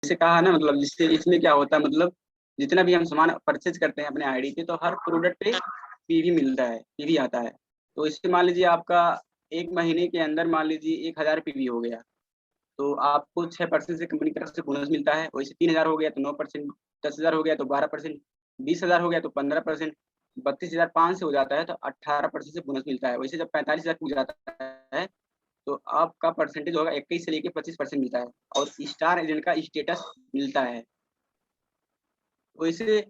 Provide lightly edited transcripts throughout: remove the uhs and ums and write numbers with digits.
जैसे कहा ना, मतलब जिससे इसमें क्या होता है, मतलब जितना भी हम सामान परचेज करते हैं अपने आईडी पे, तो हर प्रोडक्ट पे पीवी मिलता है, पीवी आता है। तो इससे मान लीजिए आपका एक महीने के अंदर मान लीजिए 1000 पीवी हो गया, तो आपको 6% से कंपनी की तरफ से बोनस मिलता है। वैसे 3000 हो गया तो 9%, 10,000 हो गया तो 12%, 20,000 हो गया तो 15%, 32,500 हो जाता है तो 18% से बोनस मिलता है। वैसे जब 45,000 हो जाता है तो आपका परसेंटेज होगा 21 से लेके 25% मिलता है, और स्टार एजेंट का स्टेटस मिलता है। वैसे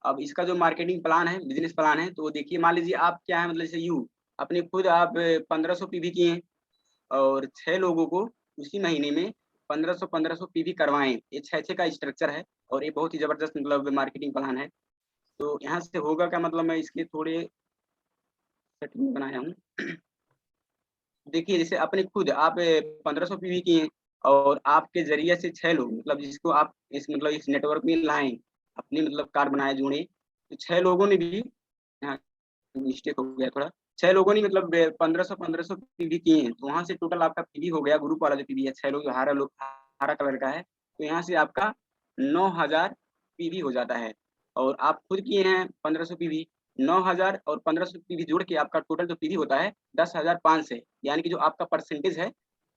अब इसका जो मार्केटिंग प्लान है, बिजनेस प्लान है, तो देखिए मान लीजिए आप क्या है, मतलब जैसे अपने खुद आप 1500 पीवी किए हैं और 6 लोगों को उसी महीने में 1500 पीवी करवाएं। ये 6-6 का स्ट्रक्चर है और ये बहुत ही जबरदस्त मतलब मार्केटिंग प्लान है। तो यहाँ से होगा क्या, मतलब मैं इसके थोड़े सेटिंग बनाया हूँ। देखिए जैसे अपने खुद आप 1500 पीवी किए हैं और आपके जरिए से 6 लोग, मतलब जिसको आप इस नेटवर्क में लाएं, अपनी मतलब कार्ड बनाए जोड़े, तो 6 लोगों ने भी, यहाँ मिस्टेक हो गया थोड़ा, 6 लोगों ने मतलब 1500 पीवी किए हैं, तो वहां से टोटल आपका पीवी हो गया, ग्रुप वाला जो पीवी है 6 लोग, जो हरा कलर का है, तो यहाँ से आपका 9000 पीवी हो जाता है। और आप खुद किए हैं 1500 पीवी, 9000 और 1500 पीवी जोड़ के आपका टोटल जो पीवी होता है 10,500, यानी कि जो आपका परसेंटेज है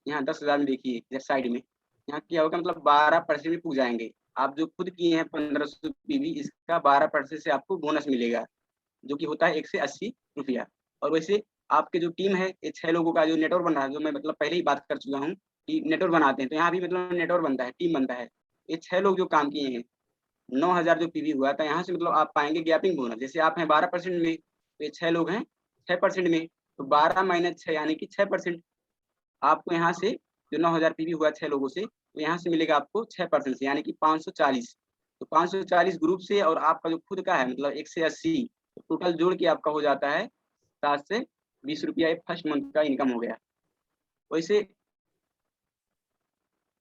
यहाँ 10,000 में देखिए इधर साइड में, यहाँ क्या होगा, मतलब 12% में पुग जाएंगे। आप जो खुद किए हैं 1500 पीवी, इसका 12% से आपको बोनस मिलेगा, जो कि होता है 180 रुपया। और वैसे आपके जो टीम है, ये 6 लोगों का जो नेटवर्क बन रहा है, जो मैं मतलब पहले ही बात कर चुका हूँ कि नेटवर्क बनाते हैं, तो यहाँ भी मतलब नेटवर्क बनता है, टीम बनता है। ये 6 लोग जो काम किए हैं, 9000 जो पीवी हुआ था, यहाँ से मतलब आप पाएंगे गैपिंग बोनस। जैसे आप हैं 12% में, तो ये 6 लोग हैं 6% में, तो 12 माइनस 6 यानी कि 6%। आपको यहाँ से जो 9000 पीवी हुआ 6 लोगों से, तो यहाँ से मिलेगा आपको 6% से, यानी कि 540। तो 540 ग्रुप से और आपका जो खुद का है मतलब 180, तो टोटल जोड़ के आपका हो जाता है 720 रुपया। फर्स्ट मंथ का इनकम हो गया। वैसे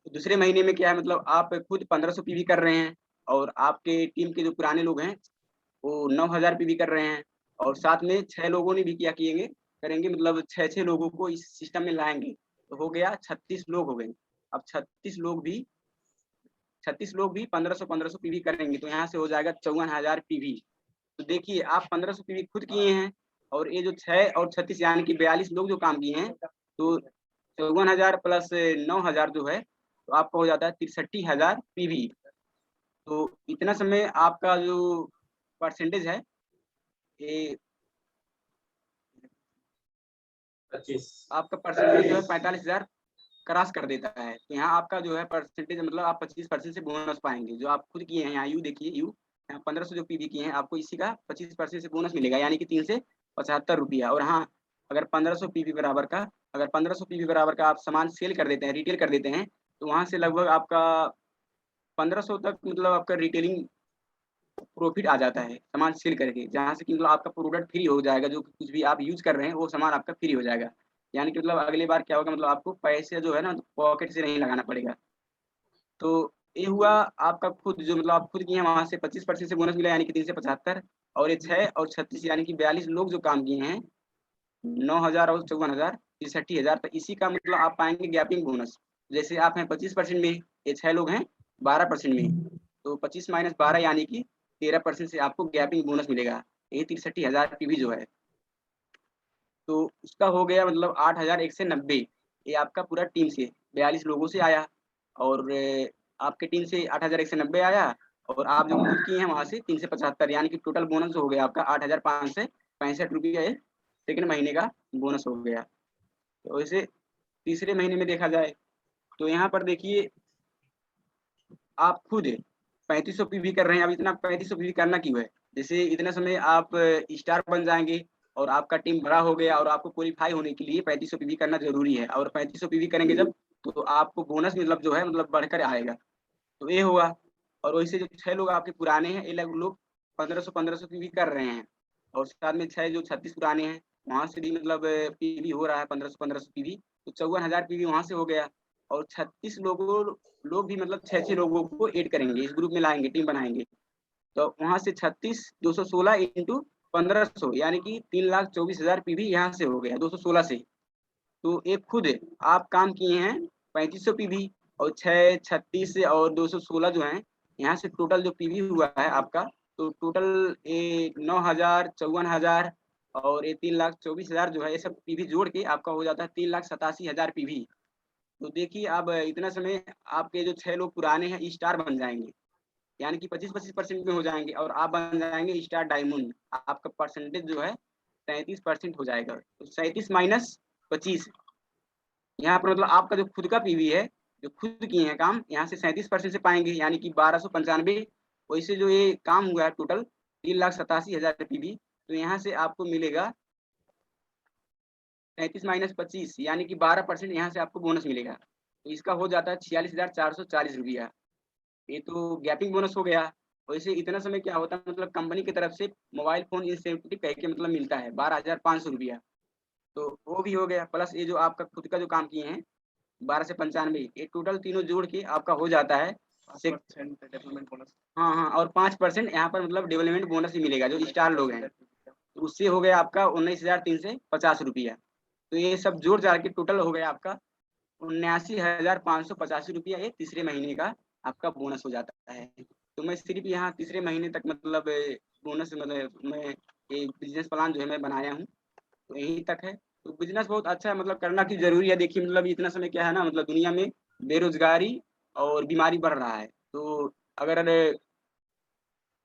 दूसरे महीने में क्या है, मतलब आप खुद 1500 पीवी कर रहे हैं और आपके टीम के जो पुराने लोग हैं वो 9000 पीवी कर रहे हैं, और साथ में 6 लोगों ने भी क्या किएंगे, करेंगे, मतलब 6-6 लोगों को इस सिस्टम में लाएंगे, तो हो गया 36 लोग हो गए। अब 36 लोग भी 1500 पीवी करेंगे, तो यहाँ से हो जाएगा 54,000 पीवी। तो देखिए आप 1500 पीवी खुद किए हैं, और ये जो 6 और 36 यानी कि 42 लोग जो काम किए हैं, तो 54,000 प्लस 9,000 जो है, तो आपका हो जाता है 63,000 पीवी। तो इतना समय आपका जो परसेंटेज है, ये 25, आपका परसेंटेज जो है 45,000 क्रॉस कर देता है। तो यहाँ आपका जो है परसेंटेज, मतलब आप 25% से बोनस पाएंगे, जो आप खुद किए हैं। यहाँ देखिए यहाँ 1500 जो पीवी किए हैं, आपको इसी का 25% से बोनस मिलेगा, यानी कि 3 से 75 रुपया। और हाँ, अगर 1500 पीवी बराबर का, अगर 1500 पीवी बराबर का आप सामान सेल कर देते हैं, रिटेल कर देते हैं, तो वहाँ से लगभग आपका 1500 तक मतलब आपका रिटेलिंग प्रॉफिट आ जाता है सामान सेल करके, जहाँ से कि मतलब आपका प्रोडक्ट फ्री हो जाएगा, जो कुछ भी आप यूज कर रहे हैं वो सामान आपका फ्री हो जाएगा। यानी कि मतलब अगली बार क्या होगा, मतलब आपको पैसे जो है ना पॉकेट से नहीं लगाना पड़ेगा। तो ये हुआ आपका खुद, जो मतलब आप खुद किए हैं वहां से 25% से बोनस मिला, यानी कि 375। और ये 6 और 36 यानी कि 42 लोग जो काम किए हैं, 9000 और 54,000, 63,000, तो इसी का मतलब आप पाएंगे गैपिंग बोनस। जैसे आप हैं 25% में, ये 6 लोग हैं 12% में, तो 25 माइनस 12 यानी कि 13% से आपको गैपिंग बोनस मिलेगा। ये 63,000 पीवी जो है, तो उसका हो गया मतलब 8,190। ये आपका पूरा टीम से 42 लोगों से आया, और आपके टीम से 8,190 आया, और आप जो खुद किए हैं वहां से 375, यानी कि टोटल बोनस हो गया आपका 8,565 रुपया। सेकंड महीने का बोनस हो गया। तो वैसे तीसरे महीने में देखा जाए, तो यहाँ पर देखिए आप खुद 3500 पीवी कर रहे हैं। अब इतना 3500 पीवी करना क्यों है, जैसे इतने समय आप स्टार बन जाएंगे और आपका टीम बड़ा हो गया, और आपको क्वालीफाई होने के लिए 3500 पीवी करना जरूरी है, और 3500 पीवी करेंगे जब, तो आपको बोनस मतलब जो है मतलब बढ़कर आएगा। तो ये हुआ। और वैसे जो 6 लोग आपके पुराने हैं, ये लोग 1500 पीवी कर रहे हैं, और साथ में 6 जो 36 पुराने हैं, वहां से भी मतलब पीवी हो रहा है 1500 पीवी, तो 54,000 पीवी वहां से हो गया। और 36 लोग भी मतलब 6-6 लोगों को ऐड करेंगे, इस ग्रुप में लाएंगे, टीम बनाएंगे, तो वहां से 36 216 इंटू 1500, यानी कि 3,24,000 पीवी यहाँ से हो गया 216 से। तो एक खुद आप काम किए हैं 3500 पीवी, और 6, 36 और 216 जो है, यहाँ से टोटल जो पीवी हुआ है आपका, तो टोटल ये 9,000, 54,000 और ये 3,24,000 जो है, ये सब पीवी जोड़ के आपका हो जाता है 3,87,000 पीवी। तो देखिए अब इतना समय आपके जो 6 लोग पुराने हैं स्टार बन जाएंगे, यानी कि 25-25% में हो जाएंगे और आप बन जाएंगे स्टार डायमंड। आपका परसेंटेज जो है 37% हो जाएगा। तो 37 माइनस 25, यहाँ पर मतलब आपका जो खुद का पीवी है, जो खुद किए हैं काम, यहाँ से 37% से पाएंगे, यानी कि 1295। वैसे जो ये काम हुआ है टोटल 3,87,000 पीवी, तो यहाँ से आपको मिलेगा 37 माइनस 25, यानी कि 12% यहाँ से आपको बोनस मिलेगा। तो इसका हो जाता है 46,440 रुपया। ये तो गैपिंग बोनस हो गया। वैसे इतना समय क्या होता है, मतलब कंपनी की तरफ से मोबाइल फोन इंसेंटिव पैके मतलब मिलता है 12,500 रुपया, तो वो भी हो गया। प्लस ये जो आपका खुद का जो काम किए हैं 12 से 95, ये टोटल तीनों जोड़ के आपका हो जाता है 5% डेवलपमेंट बोनस। हाँ हाँ, और 5% यहाँ पर मतलब डेवलपमेंट बोनस ही मिलेगा जो स्टार लोग हैं, तो उससे हो गया आपका 19,350 रुपया। तो ये सब जोड़ जाड़ के टोटल हो गया आपका 79,585 रुपया, ये तीसरे महीने का आपका बोनस हो जाता है। तो मैं सिर्फ यहाँ तीसरे महीने तक मतलब बोनस मतलब मैं ये बिजनेस प्लान जो है मैं बनाया हूँ, तो यहीं तक है। तो बिजनेस बहुत अच्छा है, मतलब करना की जरूरी है। देखिए मतलब इतना समय क्या है ना, मतलब दुनिया में बेरोजगारी और बीमारी बढ़ रहा है, तो अगर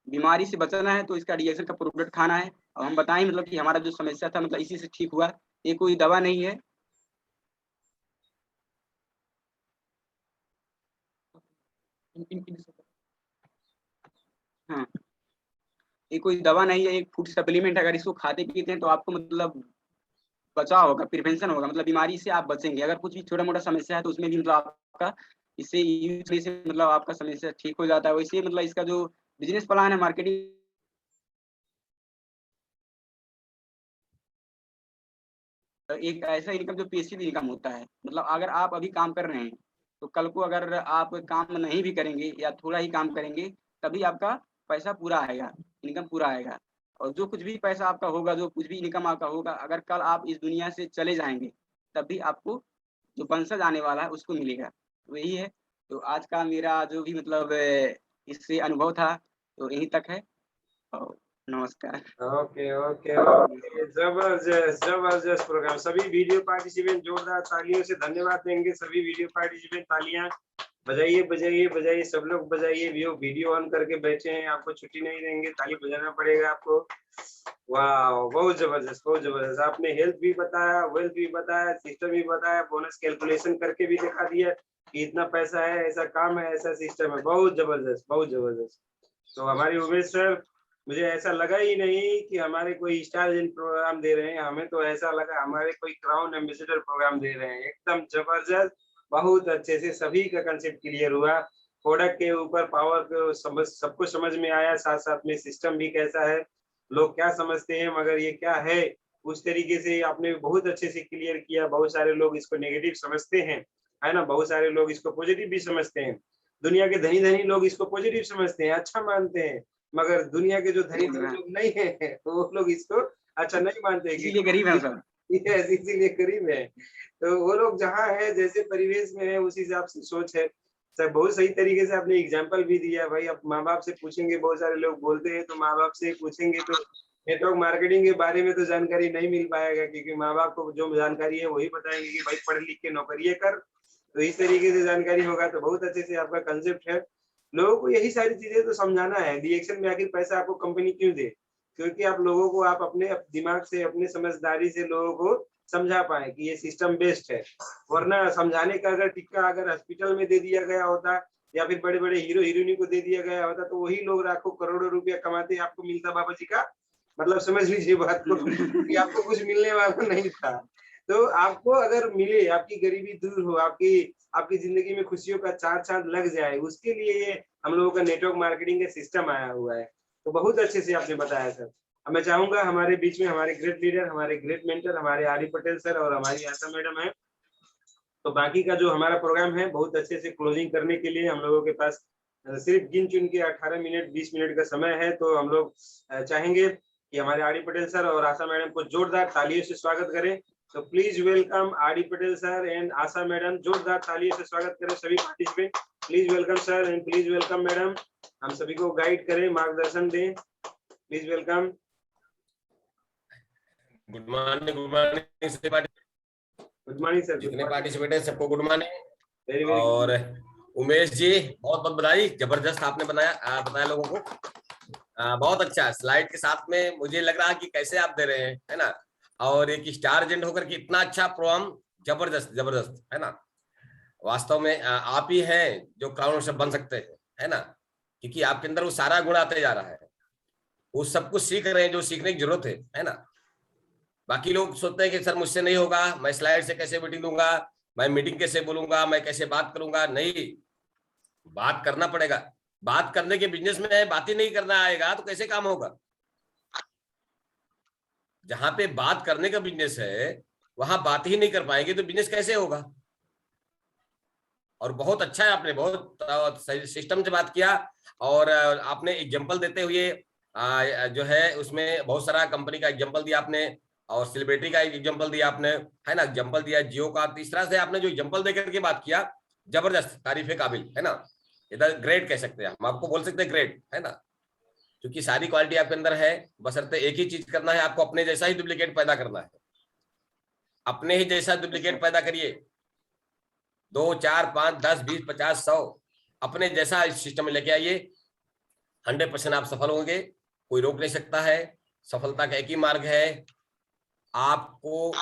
बीमारी से बचना है तो इसका रिएक्शन का प्रोडक्ट खाना है। और हम बताएं मतलब कि हमारा जो समस्या था मतलब इसी से ठीक हुआ, ये कोई दवा नहीं है। हाँ, ये कोई दवा नहीं है, एक फूड सप्लीमेंट। अगर इसको खाते पीते हैं तो आपको मतलब बचाव होगा, प्रिवेंशन होगा, मतलब बीमारी से आप बचेंगे। अगर कुछ भी छोटा मोटा समस्या है तो उसमें भी मतलब आपका इससे यूज करने से मतलब आपका समस्या ठीक हो जाता है। वैसे मतलब इसका जो बिजनेस प्लान है मार्केटिंग, एक ऐसा इनकम जो पैसिव इनकम होता है। मतलब अगर आप अभी काम कर रहे हैं तो कल को अगर आप काम नहीं भी करेंगे या थोड़ा ही काम करेंगे, तभी आपका पैसा पूरा आएगा, इनकम पूरा आएगा। और जो कुछ भी पैसा आपका होगा, जो कुछ भी इनकम आपका होगा, अगर कल आप इस दुनिया से चले जाएंगे तब भी आपको जो वंशज आने वाला है उसको मिलेगा। तो यही है। तो आज का मेरा जो भी मतलब इससे अनुभव था, तो यहीं तक है। और नमस्कार। ओके ओके ओके, जबरदस्त जबरदस्त प्रोग्राम। सभी वीडियो पार्टिसिपेंट जोरदार तालियों से धन्यवाद देंगे। सभी वीडियो पार्टिसिपेंट तालियां बजाइए बजाइए बजाइए, सब लोग बजाइए। वीडियो ऑन करके बैठे हैं, आपको छुट्टी नहीं देंगे, ताली बजाना पड़ेगा आपको। वाह, बहुत जबरदस्त बहुत जबरदस्त। आपने हेल्थ भी बताया, वेल्थ भी बताया, सिस्टम भी बताया, बोनस कैलकुलेशन करके भी दिखा दिया कि इतना पैसा है, ऐसा काम है, ऐसा सिस्टम है। बहुत जबरदस्त बहुत जबरदस्त। तो हमारी उमेश सर, मुझे ऐसा लगा ही नहीं कि हमारे कोई स्टार प्रोग्राम दे रहे हैं, हमें तो ऐसा लगा हमारे कोई क्राउन एम्बेसडर प्रोग्राम दे रहे हैं। एकदम जबरदस्त, बहुत अच्छे से सभी का कंसेप्ट क्लियर हुआ। प्रोडक्ट के ऊपर पावर को समझ सबको समझ में आया, साथ साथ में सिस्टम भी कैसा है, लोग क्या समझते हैं मगर ये क्या है, उस तरीके से आपने बहुत अच्छे से क्लियर किया। बहुत सारे लोग इसको नेगेटिव समझते हैं, है ना, बहुत सारे लोग इसको पॉजिटिव भी समझते हैं। दुनिया के धनी धनी लोग इसको पॉजिटिव समझते हैं, अच्छा मानते हैं, मगर दुनिया के जो धनी धनी लोग नहीं है वो लोग इसको अच्छा नहीं मानते, इसीलिए गरीब है सब। इसीलिए गरीब है। तो वो लोग जहाँ है, जैसे परिवेश में है, उस हिसाब से सोच है। सर, बहुत सही तरीके से आपने एग्जाम्पल भी दिया भाई। अब माँ बाप से पूछेंगे, बहुत सारे लोग बोलते हैं, तो माँ बाप से पूछेंगे तो नेटवर्क मार्केटिंग के बारे में तो जानकारी नहीं मिल पाएगा, क्योंकि माँ बाप को जो जानकारी है वही बताएंगे कि भाई पढ़ लिख के नौकरी कर। तो इस तरीके से जानकारी होगा तो बहुत अच्छे से आपका कंसेप्ट है। लोगों को यही सारी चीजें तो समझाना है। रिएक्शन में आखिर पैसा आपको कंपनी क्यों दे? क्योंकि आप लोगों को, आप अपने दिमाग से, अपने समझदारी से लोगों को समझा पाए कि ये सिस्टम बेस्ट है। वरना समझाने का अगर टिक्का अगर हॉस्पिटल में दे दिया गया होता या फिर बड़े बड़े हीरो हीरोइनी को दे दिया गया होता, तो वही लोग लाखों करोड़ों रुपया कमाते, आपको मिलता बाबा जी का। मतलब समझ लीजिए बात को कि आपको कुछ मिलने वाला नहीं था। तो आपको अगर मिले, आपकी गरीबी दूर हो, आपकी आपकी जिंदगी में खुशियों का चार चांद लग जाए, उसके लिए ये हम लोगों का नेटवर्क मार्केटिंग का सिस्टम आया हुआ है। तो बहुत अच्छे से आपने बताया सर। अब मैं चाहूंगा हमारे बीच में हमारे ग्रेट लीडर, हमारे ग्रेट मेंटर, हमारे आर पटेल सर और हमारी आशा मैडम है। तो बाकी का जो हमारा प्रोग्राम है बहुत अच्छे से क्लोजिंग करने के लिए हम लोगों के पास सिर्फ गिन चुन के 18 मिनट 20 मिनट का समय है। तो हम लोग चाहेंगे कि हमारे आर पटेल सर और आशा मैडम को जोरदार तालियों से स्वागत करें। So please welcome R.D. Patel sir and Asa madam. जोरदार तालियों से स्वागत करें सभी participant. Please welcome sir and please welcome madam. हम सभी को गाइड करें, मार्गदर्शन दें. Please welcome. Good morning sir. Good morning sir. जितने पार्टिसिपेट हैं सबको गुड मॉर्निंग. वेरी और उमेश जी बहुत बहुत बधाई, जबरदस्त आपने बताया लोगों को. बहुत अच्छा स्लाइड के साथ में. मुझे लग रहा है कि कैसे आप दे रहे हैं, है ना. और एक स्टार एजेंट होकर के इतना अच्छा प्रोग्राम, जबरदस्त है ना. वास्तव में आप ही हैं जो क्राउन सब बन सकते हैं, है ना. क्योंकि आपके अंदर वो सारा गुण आते जा रहा है. वो सब कुछ सीख रहे हैं जो सीखने की जरूरत है ना. बाकी लोग सोचते हैं कि सर मुझसे नहीं होगा, मैं स्लाइड से कैसे मीटिंग दूंगा, मैं मीटिंग कैसे बोलूंगा, मैं कैसे बात करूंगा. नहीं, बात करना पड़ेगा. बात करने के बिजनेस में है, बात ही नहीं करना आएगा तो कैसे काम होगा. जहां पे बात करने का बिजनेस है वहां बात ही नहीं कर पाएंगे तो बिजनेस कैसे होगा. और बहुत अच्छा है, आपने बहुत सिस्टम से बात किया. और आपने एग्जांपल देते हुए जो है उसमें बहुत सारा कंपनी का एग्जांपल दिया आपने, और सेलिब्रिटी का एग्जांपल दिया आपने, है ना. एग्जांपल दिया जियो का. तीसरा से आपने जो एग्जांपल देकर के बात किया, जबरदस्त, तारीफ काबिल, है ना. इधर ग्रेट कह सकते हैं हम आपको, बोल सकते हैं ग्रेट, है ना. क्योंकि सारी क्वालिटी आपके अंदर है. बशर्ते एक ही चीज करना है आपको, अपने जैसा ही डुप्लीकेट पैदा करना है. अपने ही जैसा डुप्लीकेट पैदा करिए. 2 4 5 10 20 50 100 अपने जैसा इस सिस्टम में लेके आइए. 100% आप सफल होंगे. कोई रोक नहीं सकता है. सफलता का एक ही मार्ग है. आपको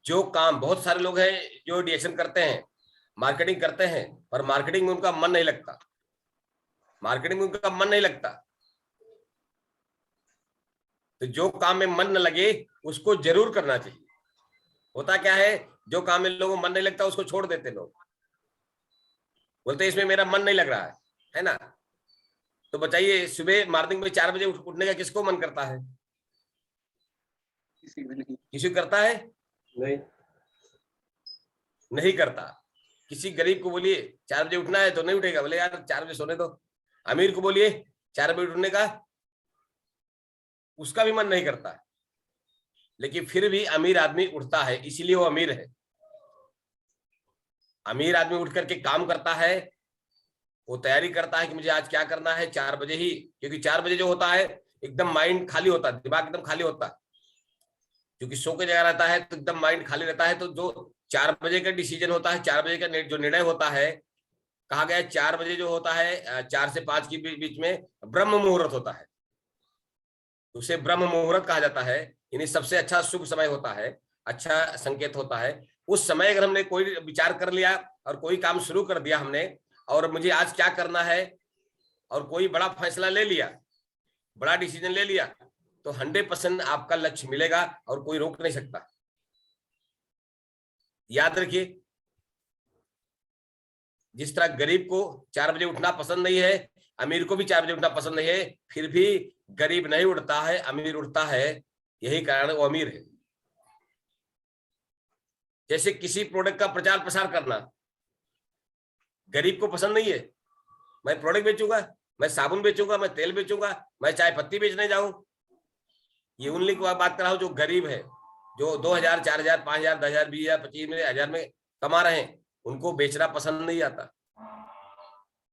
जो काम, बहुत सारे लोग हैं जो डिएक्शन करते हैं, मार्केटिंग करते हैं, पर मार्केटिंग में उनका मन नहीं लगता. मार्केटिंग में उनका मन नहीं लगता. तो जो काम में मन न लगे उसको जरूर करना चाहिए. होता क्या है, जो काम में लोगों को मन नहीं लगता उसको छोड़ देते लोग. बोलते इसमें मेरा मन नहीं लग रहा है ना. तो बताइए, सुबह मॉर्निंग में 4 बजे उठने का किसको मन करता है? किसी करता है? नहीं करता. किसी गरीब को बोलिए 4 बजे उठना है तो नहीं उठेगा, बोले यार 4 बजे सोने दो. अमीर को बोलिए 4 बजे उठने का, उसका भी मन नहीं करता है. लेकिन फिर भी अमीर आदमी उठता है, इसीलिए वो अमीर है. अमीर आदमी उठ करके काम करता है. वो तैयारी करता है कि मुझे आज क्या करना है 4 बजे ही. क्योंकि 4 बजे जो होता है एकदम माइंड खाली होता है, दिमाग एकदम खाली होता है. क्योंकि सो के जगह रहता है तो एकदम माइंड खाली रहता है. तो जो 4 बजे का डिसीजन होता है, 4 बजे का जो निर्णय होता है, कहा गया 4 बजे जो होता है 4 से 5 के बीच में ब्रह्म मुहूर्त होता है. उसे ब्रह्म मुहूर्त कहा जाता है. यानी सबसे अच्छा शुभ समय होता है, अच्छा संकेत होता है. उस समय अगर हमने कोई विचार कर लिया और कोई काम शुरू कर दिया हमने, और मुझे आज क्या करना है, और कोई बड़ा फैसला ले लिया, बड़ा डिसीजन ले लिया, तो 100% आपका लक्ष्य मिलेगा और कोई रोक नहीं सकता. याद रखिए, जिस तरह गरीब को 4 बजे उठना पसंद नहीं है, अमीर को भी 4 बजे उठना पसंद नहीं है, फिर भी गरीब नहीं उठता है, अमीर उठता है. यही कारण वो अमीर है. जैसे किसी प्रोडक्ट का प्रचार प्रसार करना गरीब को पसंद नहीं है. मैं प्रोडक्ट बेचूंगा, मैं साबुन बेचूंगा, मैं तेल बेचूंगा, मैं चाय पत्ती बेचने जाऊं. ये उन लोगों की बात कर रहा हूं जो गरीब है, जो 2000 4000 5000 10000 20000 25,000 में कमा रहे हैं. उनको बेचना पसंद नहीं आता.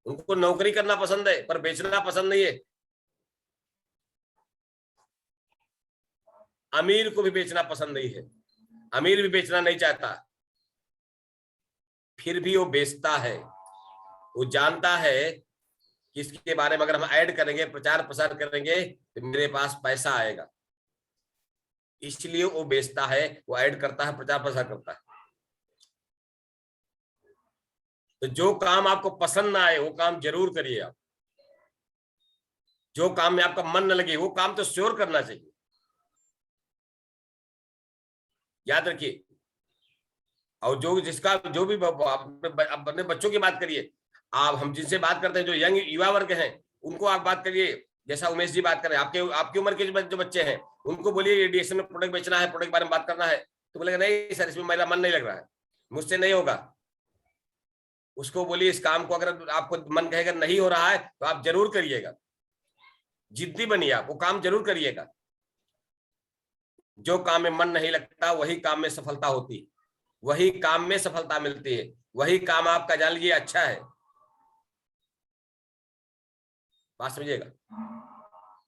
उनको नौकरी करना पसंद है पर बेचना पसंद नहीं है. अमीर को भी बेचना पसंद नहीं है. अमीर भी बेचना नहीं चाहता, फिर भी वो बेचता है. वो जानता है कि इसके बारे में अगर हम ऐड करेंगे, प्रचार प्रसार करेंगे, तो मेरे पास पैसा आएगा. इसलिए वो बेचता है, वो ऐड करता है, प्रचार प्रसार करता है. तो जो काम आपको पसंद ना आए वो काम जरूर करिए आप. जो काम में आपका मन न लगे वो काम तो श्योर करना चाहिए. याद रखिए. और जो जिसका जो भी अपने बच्चों की बात करिए आप. हम जिनसे बात करते हैं जो यंग युवा वर्ग हैं, उनको आप बात करिए. जैसा उमेश जी बात कर रहे हैं, आपकी उम्र के जो बच्चे हैं, उनको बोलिए ये डीएक्शन में प्रोडक्ट बेचना है, प्रोडक्ट के बारे में बात करना है, तो बोलेगा नहीं सर इसमें मेरा मन नहीं लग रहा है, मुझसे नहीं होगा. उसको बोलिए इस काम को अगर आपको मन कहेगा नहीं हो रहा है तो आप जरूर करिएगा. जिद्दी बनिए आप, वो काम जरूर करिएगा. जो काम में मन नहीं लगता वही काम में सफलता होती है, वही काम में सफलता मिलती है, वही काम आपका जान लीजिए अच्छा है। बात समझिएगा।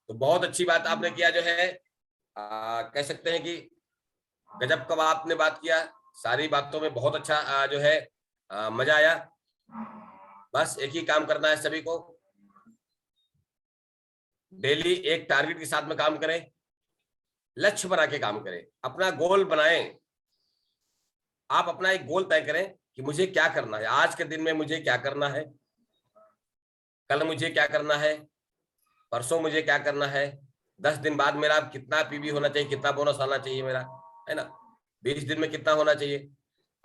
तो बहुत अच्छी बात आपने किया, जो है कह सकते हैं कि गजब का आपने बात किया, सारी बातों में बहुत अच्छा जो है मजा आया। बस एक ही काम करना है सभी को, डेली एक टारगेट के साथ में काम करें, लक्ष्य बना के काम करें, अपना गोल बनाएं। आप अपना एक गोल तय करें कि मुझे क्या करना है, आज के दिन में मुझे क्या करना है, कल मुझे क्या करना है, परसों मुझे क्या करना है, 10 दिन बाद मेरा कितना पीबी होना चाहिए, कितना बोनस आना चाहिए मेरा, है ना, 20 दिन में कितना होना चाहिए,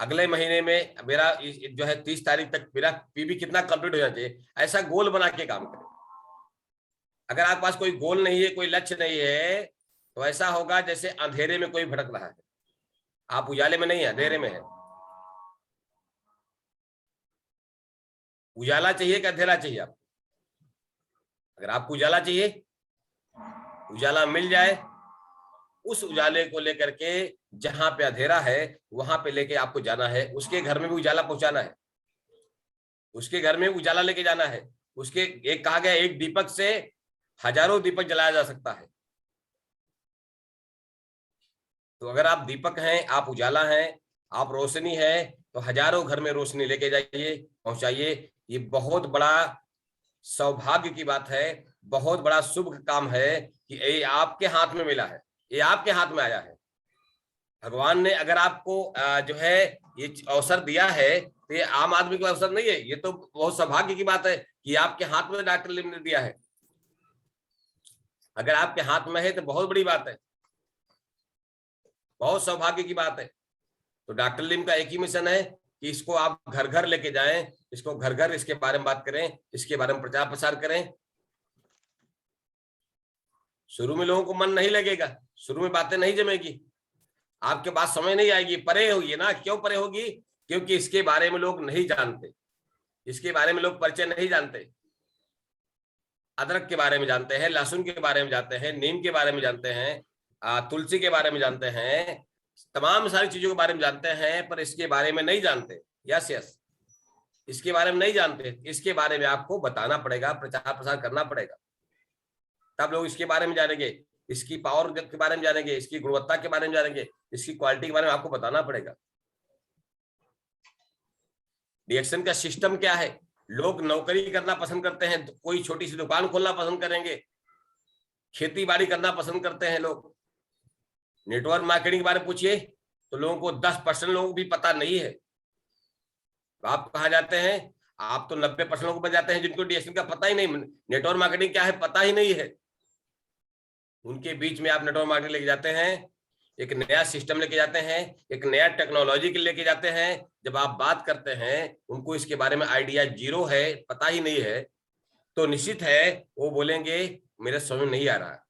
अगले महीने में मेरा जो है 30 तारीख तक मेरा पीबी कितना कंप्लीट हो जाना चाहिए। ऐसा गोल बना के काम करें। अगर आपके पास कोई गोल नहीं है, कोई लक्ष्य नहीं है, तो ऐसा होगा जैसे अंधेरे में कोई भटक रहा है। आप उजाले में नहीं है, अंधेरे में है। उजाला चाहिए कि अंधेरा चाहिए आपको? अगर आपको उजाला चाहिए, उजाला मिल जाए, उस उजाले को लेकर के जहां पे अंधेरा है वहां पे लेके आपको जाना है। उसके घर में भी उजाला पहुंचाना है, उसके घर में उजाला लेके जाना है। उसके एक कहा गया, एक दीपक से हजारों दीपक जलाया जा सकता है। तो अगर आप दीपक हैं, आप उजाला हैं, आप रोशनी है, तो हजारों घर में रोशनी लेके जाइए, पहुंचाइए। ये बहुत बड़ा सौभाग्य की बात है, बहुत बड़ा शुभ काम है कि ये आपके हाथ में मिला है, ये आपके हाथ में आया है। भगवान ने अगर आपको जो है ये अवसर दिया है, तो ये आम आदमी को अवसर नहीं है, ये तो बहुत सौभाग्य की बात है कि आपके हाथ में डॉक्टर लिम ने दिया है। अगर आपके हाथ में है तो बहुत बड़ी बात है, बहुत सौभाग्य की बात है। तो डॉक्टर लिम का एक ही मिशन है कि इसको आप घर घर लेके जाएं, इसको घर घर इसके बारे में बात करें, इसके बारे में प्रचार प्रसार करें। शुरू में लोगों को मन नहीं लगेगा, शुरू में बातें नहीं जमेगी, आपके पास समय नहीं आएगी, परे होगी ना। क्यों परे होगी? क्योंकि इसके बारे में लोग नहीं जानते, इसके बारे में लोग परिचय नहीं जानते। अदरक के बारे में जानते हैं, लहसुन के बारे में जानते हैं, नीम के बारे में जानते हैं, तुलसी के बारे में जानते हैं, तमाम सारी चीजों के बारे में जानते हैं, पर इसके बारे में नहीं जानते। यस यस, इसके बारे में नहीं जानते। इसके बारे में आपको बताना पड़ेगा, प्रचार प्रसार करना पड़ेगा, तब लोग इसके बारे में जानेंगे, इसकी पावर के बारे में जानेंगे, इसकी गुणवत्ता के बारे में जानेंगे, इसकी क्वालिटी के बारे में आपको बताना पड़ेगा। रिएक्शन का सिस्टम क्या है? लोग नौकरी करना पसंद करते हैं, कोई छोटी सी दुकान खोलना पसंद करेंगे, खेती बाड़ी करना पसंद करते हैं लोग। नेटवर्क मार्केटिंग के बारे में पूछिए तो लोगों को 10% लोगों को भी पता नहीं है। आप कहाँ जाते हैं? आप तो 90% लोगों को बच जाते हैं जिनको डीएक्शन का पता ही नहीं, नेटवर्क मार्केटिंग क्या है पता ही नहीं है। उनके बीच में आप नेटवर्क मार्केटिंग लेके जाते हैं, एक नया सिस्टम लेके जाते हैं, एक नया टेक्नोलॉजी के लेके जाते हैं। जब आप बात करते हैं, उनको इसके बारे में आइडिया जीरो है, पता ही नहीं है, तो निश्चित है वो बोलेंगे मेरे समझ में नहीं आ रहा है,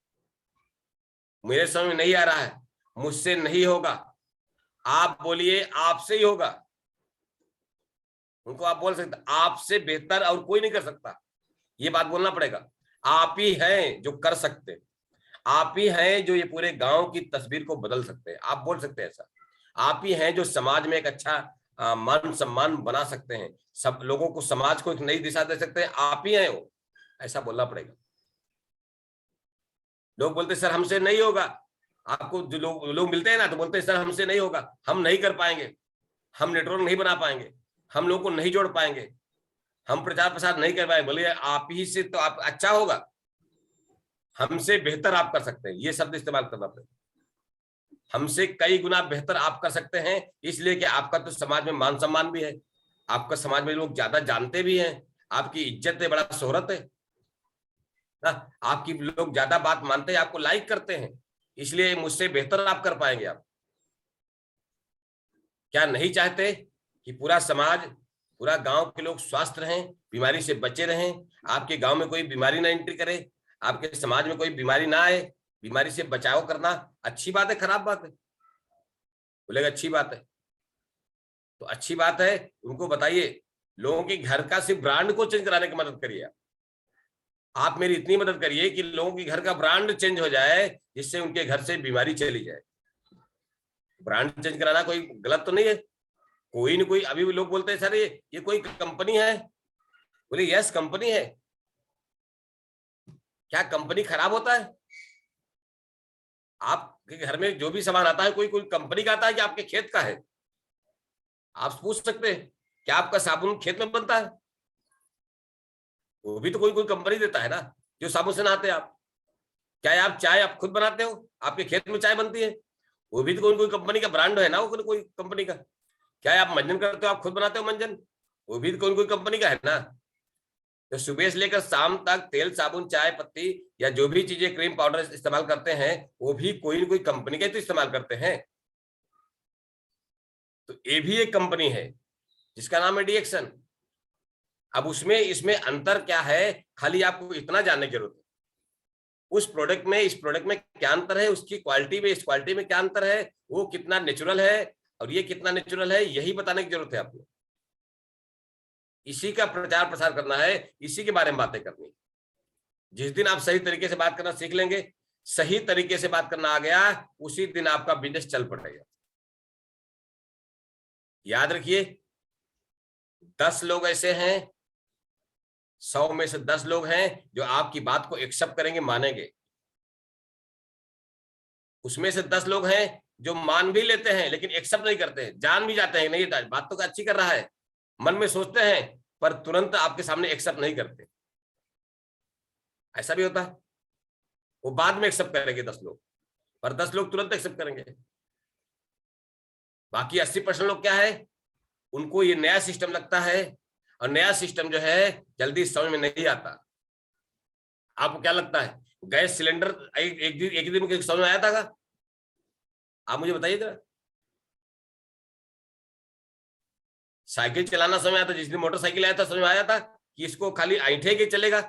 मेरे समझ में नहीं आ रहा है, मुझसे नहीं होगा। आप बोलिए आपसे ही होगा। उनको आप बोल सकते आपसे बेहतर और कोई नहीं कर सकता, ये बात बोलना पड़ेगा। आप ही हैं जो कर सकते, आप ही हैं जो ये पूरे गांव की तस्वीर को बदल सकते हैं। आप बोल सकते हैं ऐसा। आप ही हैं जो समाज में एक अच्छा मान सम्मान बना सकते हैं, सब लोगों को, समाज को एक नई दिशा दे सकते हैं। आप ही हैं वो, ऐसा बोलना पड़ेगा। लोग बोलते सर हमसे नहीं होगा, आपको जो लोग मिलते हैं ना तो बोलते हैं सर हमसे नहीं होगा, हम नहीं कर पाएंगे, हम नेटवर्क नहीं बना पाएंगे, हम लोगों को नहीं जोड़ पाएंगे, हम प्रचार प्रसार नहीं कर पाएंगे। बोलिए आप ही से तो आप अच्छा होगा, हमसे बेहतर आप कर सकते हैं, ये शब्द इस्तेमाल करना पड़ेगा। हमसे कई गुना बेहतर आप कर सकते हैं, इसलिए कि आपका तो समाज में मान सम्मान भी है, आपका समाज में लोग ज्यादा जानते भी हैं, आपकी इज्जत है, बड़ा शोहरत है ना, आपकी लोग ज्यादा बात मानते हैं, आपको लाइक करते हैं, इसलिए मुझसे बेहतर आप कर पाएंगे। आप क्या नहीं चाहते कि पूरा समाज, पूरा गांव के लोग स्वस्थ रहें, बीमारी से बचे रहें, आपके गांव में कोई बीमारी ना एंट्री करे, आपके समाज में कोई बीमारी ना आए। बीमारी से बचाव करना अच्छी बात है, खराब बात है? बोलेगा अच्छी बात है, तो अच्छी बात है। उनको बताइए, लोगों के घर का सिर्फ ब्रांड को चेंज कराने की मदद करिए। आप मेरी इतनी मदद करिए कि लोगों के घर का ब्रांड चेंज हो जाए, जिससे उनके घर से बीमारी चली जाए। ब्रांड चेंज कराना कोई गलत तो नहीं है। कोई न कोई, अभी भी लोग बोलते हैं सर ये कोई कंपनी है। बोले यस कंपनी है। क्या कंपनी खराब होता है? आपके घर में जो भी सामान आता है कोई कंपनी का आता है कि आपके खेत का है? आप पूछ सकते हैं क्या आपका साबुन खेत में बनता है? वो भी तो कोई कंपनी देता है ना, जो साबुन से नहाते हैं आप। क्या आप चाय आप खुद बनाते हो? आपके खेत में चाय बनती है? वो भी तो कोई कंपनी का ब्रांड है ना, वो कोई कंपनी का। क्या आप मंजन करते हो? आप खुद बनाते हो मंजन? वो भी तो कोई कंपनी का है ना। तो सुबह से लेकर शाम तक तेल साबुन चाय पत्ती या जो भी चीजें क्रीम पाउडर इस्तेमाल करते हैं वो भी कोई न कोई कंपनी का तो इस्तेमाल करते हैं। तो ये भी एक कंपनी है जिसका नाम है डीएक्शन। अब उसमें इसमें अंतर क्या है, खाली आपको इतना जानने की जरूरत है। उस प्रोडक्ट में इस प्रोडक्ट में क्या अंतर है, उसकी क्वालिटी में इस क्वालिटी में क्या अंतर है, वो कितना नेचुरल है और ये कितना नेचुरल है, यही बताने की जरूरत है आपको। इसी का प्रचार प्रसार करना है, इसी के बारे में बातें करनी है। जिस दिन आप सही तरीके से बात करना सीख लेंगे, सही तरीके से बात करना आ गया, उसी दिन आपका बिजनेस चल पड़ेगा। याद रखिए 10 लोग ऐसे हैं, 100 में से 10 लोग हैं जो आपकी बात को एक्सेप्ट करेंगे, मानेंगे। उसमें से 10 लोग हैं जो मान भी लेते हैं लेकिन एक्सेप्ट नहीं करते हैं, जान भी जाते हैं नहीं बात तो अच्छी कर रहा है, मन में सोचते हैं पर तुरंत आपके सामने एक्सेप्ट नहीं करते। ऐसा भी होता है। वो बाद में एक्सेप्ट करेंगे 10 लोग, पर 10 लोग तुरंत एक्सेप्ट करेंगे। बाकी 80% लोग क्या है, उनको ये नया सिस्टम लगता है और नया सिस्टम जो है जल्दी समझ में नहीं आता। आपको क्या लगता है गैस सिलेंडर एक दिन में समझ में आया था? आप मुझे बताइए जरा। साइकिल चलाना समझ आया था? जिस दिन मोटरसाइकिल आया था समझ में आया था कि इसको खाली ऐंठे के चलेगा?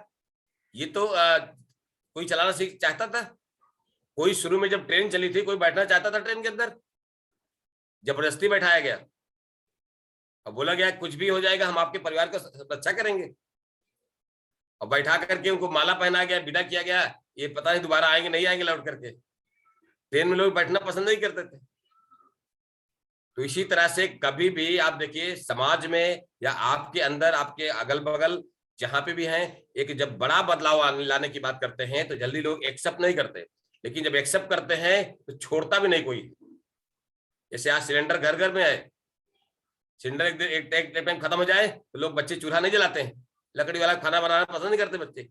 ये तो कोई चलाना सीख चाहता था? कोई शुरू में जब ट्रेन चली थी कोई बैठना चाहता था ट्रेन के अंदर? जबरदस्ती बैठाया गया और बोला गया कुछ भी हो जाएगा हम आपके परिवार को रक्षा करेंगे, और बैठा करके उनको माला पहना गया, विदा किया गया। ये पता नहीं दोबारा आएंगे नहीं आएंगे लौट करके। ट्रेन में लोग बैठना पसंद नहीं करते थे। तो इसी तरह से कभी भी आप देखिए समाज में या आपके अंदर आपके अगल बगल जहां पे भी हैं, एक जब बड़ा बदलाव लाने की बात करते हैं तो जल्दी लोग एक्सेप्ट नहीं करते, लेकिन जब एक्सेप्ट करते हैं तो छोड़ता भी नहीं कोई। जैसे आज सिलेंडर घर घर में है, सिलेंडर एक टाइम खत्म हो जाए तो लोग बच्चे चूल्हा नहीं जलाते हैं, लकड़ी वाला खाना बनाना पसंद नहीं करते बच्चे।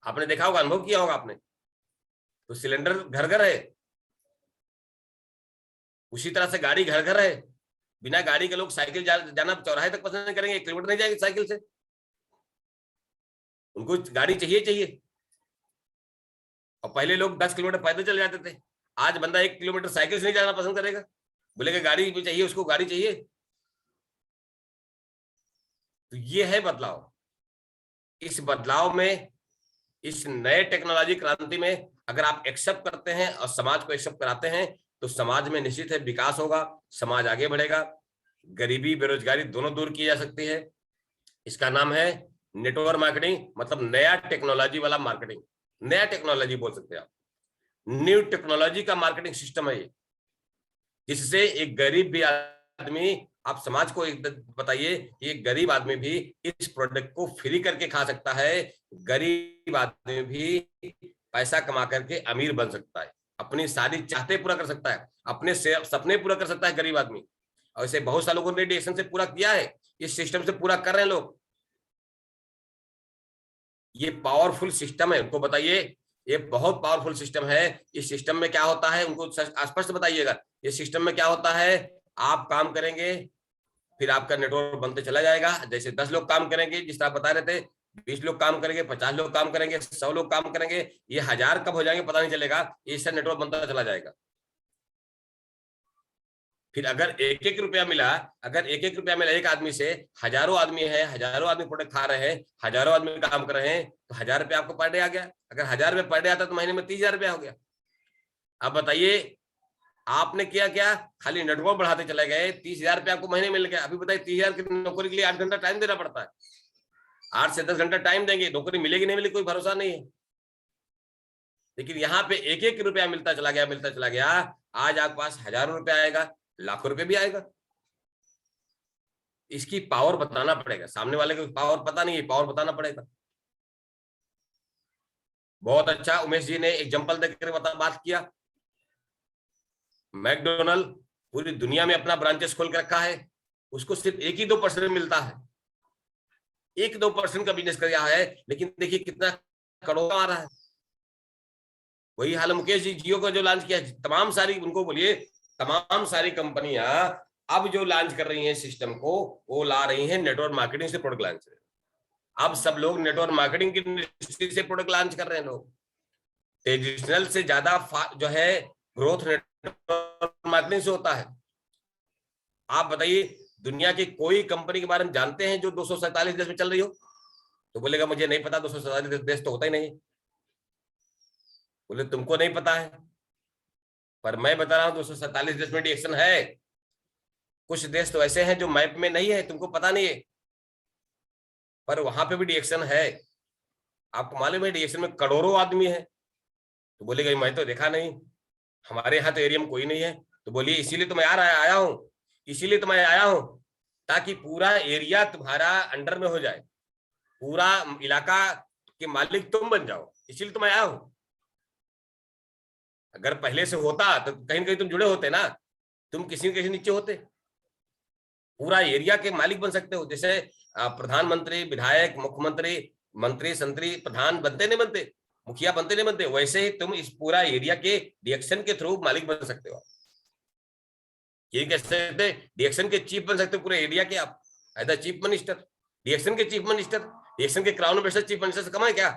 आपने देखा होगा, अनुभव किया होगा आपने। तो सिलेंडर घर घर है, उसी तरह से गाड़ी घर घर है। बिना गाड़ी के लोग साइकिल जाना चौराहे तक पसंद नहीं करेंगे, 1 किलोमीटर नहीं जाएंगे साइकिल से, उनको गाड़ी चाहिए। और पहले लोग 10 किलोमीटर पैदल चले जाते थे, आज बंदा 1 किलोमीटर साइकिल से नहीं जाना पसंद करेगा, बोलेगा गाड़ी भी चाहिए, उसको गाड़ी चाहिए। तो ये है बदलाव। इस बदलाव में, इस नए टेक्नोलॉजी क्रांति में अगर आप एक्सेप्ट करते हैं और समाज को एक्सेप्ट कराते हैं तो समाज में निश्चित है विकास होगा, समाज आगे बढ़ेगा, गरीबी बेरोजगारी दोनों दूर की जा सकती है। इसका नाम है नेटवर्क मार्केटिंग, मतलब नया टेक्नोलॉजी वाला मार्केटिंग। नया टेक्नोलॉजी बोल सकते हैं आप, न्यू टेक्नोलॉजी का मार्केटिंग सिस्टम है ये, जिससे एक गरीब भी आदमी, आप समाज को बताइए कि एक गरीब आदमी भी इस प्रोडक्ट को फ्री करके खा सकता है, गरीब आदमी भी पैसा कमा करके अमीर बन सकता है, अपनी सारी चाहते पूरा कर सकता है, अपने सपने पूरा कर सकता है गरीब आदमी। और इसे बहुत सारे लोगों ने डीएक्शन से पूरा किया है, इस सिस्टम से पूरा कर रहे हैं लोग। ये पावरफुल सिस्टम है, उनको बताइए ये बहुत पावरफुल सिस्टम है। इस सिस्टम में क्या होता है उनको स्पष्ट बताइएगा। ये सिस्टम में क्या होता है, आप काम करेंगे फिर आपका नेटवर्क बनते चला जाएगा। जैसे 10 लोग काम करेंगे, जिस तरह बता रहे थे, 20 लोग काम करेंगे, 50 लोग काम करेंगे, 100 लोग काम करेंगे, ये 1000 कब हो जाएंगे पता नहीं चलेगा, इससे नेटवर्क बनता चला जाएगा। फिर अगर 1-1 रुपया मिला, अगर 1-1 रुपया मिला एक आदमी से, हजारों आदमी है, हजारों आदमी प्रोडक्ट खा रहे हैं, हजारों आदमी काम कर रहे हैं, तो 1000 रुपया आपको पर डे आ गया। अगर 1000 रुपये पर डे आता तो महीने में 30,000 रुपया हो गया। अब बताइए आपने किया क्या, खाली नेटवर्क बढ़ाते चले गए, 30,000 रुपया आपको महीने मिल गया। अभी बताइए 30,000 की नौकरी के लिए 8 घंटा टाइम देना पड़ता है, 8 से 10 घंटा टाइम देंगे, नौकरी मिलेगी नहीं मिलेगी कोई भरोसा नहीं है। लेकिन यहाँ पे 1-1 रुपया मिलता चला गया आज आपके पास हजारों रुपए आएगा, लाखों रुपए भी आएगा। इसकी पावर बताना पड़ेगा, सामने वाले को पावर पता नहीं है, पावर बताना पड़ेगा। बहुत अच्छा उमेश जी ने एग्जांपल देकर बात किया। मैकडोनल्ड पूरी दुनिया में अपना ब्रांचेस खोल के रखा है, उसको सिर्फ 1-2% मिलता है, 1-2% का बिजनेस कर रहा है, लेकिन देखिए कितना करोड़ आ रहा है। वही हाल मुकेश जी जियो का जो लॉन्च किया, तमाम सारी उनको बोलिए, तमाम सारी कंपनियां अब जो लॉन्च कर रही हैं सिस्टम को, वो ला रही हैं नेटवर्क मार्केटिंग से प्रोडक्ट लॉन्च। अब सब लोग नेटवर्क मार्केटिंग की इंडस्ट्री से प्रोडक्ट लॉन्च कर रहे हैं। लोग ट्रेडिशनल से ज्यादा जो है ग्रोथ नेटवर्क मार्केटिंग से होता है। आप बताइए दुनिया की कोई कंपनी के बारे में जानते हैं जो 247 देश में चल रही हो? तो बोलेगा मुझे नहीं पता, 247 देश तो होता ही नहीं। बोले तुमको नहीं पता है, पर मैं बता रहा हूं 247 देश में डिएक्शन है। कुछ देश तो ऐसे हैं जो मैप में नहीं है, तुमको पता नहीं है, पर वहां पे भी डिएक्शन है। आपको मालूम है डिएक्शन में करोड़ों आदमी है। तो बोलेगा मैं तो देखा नहीं, हमारे यहाँ तो एरिया में कोई नहीं है। तो बोलिए इसीलिए तो मैं आया हूं, इसीलिए तो मैं आया हूं, ताकि पूरा एरिया तुम्हारा अंडर में हो जाए, पूरा इलाका के मालिक तुम बन जाओ, इसीलिए तो मैं आया हूं। अगर पहले से होता तो कहीं ना कहीं तुम जुड़े होते ना, तुम किसी न किसी नीचे होते, पूरा एरिया के मालिक बन सकते हो। जैसे प्रधानमंत्री, विधायक, मुख्यमंत्री, मंत्री, संतरी, प्रधान बनते नहीं बनते, मुखिया बनते नहीं बनते, वैसे ही तुम इस पूरा एरिया के डिएक्शन के थ्रू मालिक बन सकते हो। ये कह सकते डिएक्शन के चीफ बन सकते हो पूरे एरिया के आप, एज द चीफ मिनिस्टर, डिएक्शन के चीफ मिनिस्टर, डिएक्शन के क्राउन मिनिस्टर चीफ मिनिस्टर से कम है क्या?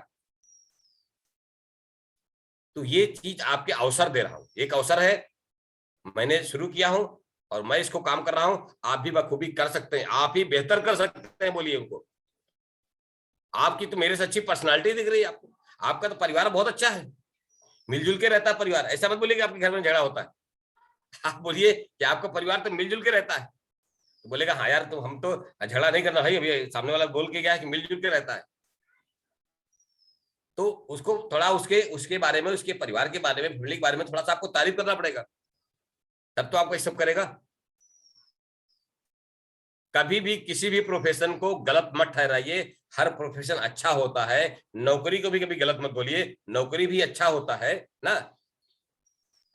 तो ये चीज आपके अवसर दे रहा हूं, एक अवसर है, मैंने शुरू किया हूं और मैं इसको काम कर रहा हूं। आप भी बखूबी कर सकते हैं, आप ही बेहतर कर सकते हैं। बोलिए उनको, आपकी तो मेरे से अच्छी पर्सनालिटी दिख रही है आपको, आपका तो परिवार बहुत अच्छा है, मिलजुल के रहता है परिवार। ऐसा मत बोलिए कि आपके घर में झगड़ा होता है, आप बोलिए कि आपका परिवार तो मिलजुल के रहता है। तो बोलेगा हाँ यार तो हम तो झगड़ा नहीं करना भाई, अभी सामने वाला बोल के गया है कि मिलजुल के रहता है। तो उसको थोड़ा उसके बारे में, उसके परिवार के बारे में, फैमिली के बारे में थोड़ा सा आपको तारीफ करना पड़ेगा, तब तो आपको ये सब करेगा। कभी भी किसी भी प्रोफेशन को गलत मत ठहराइए, हर प्रोफेशन अच्छा होता है। नौकरी को भी कभी गलत मत बोलिए, नौकरी भी अच्छा होता है ना।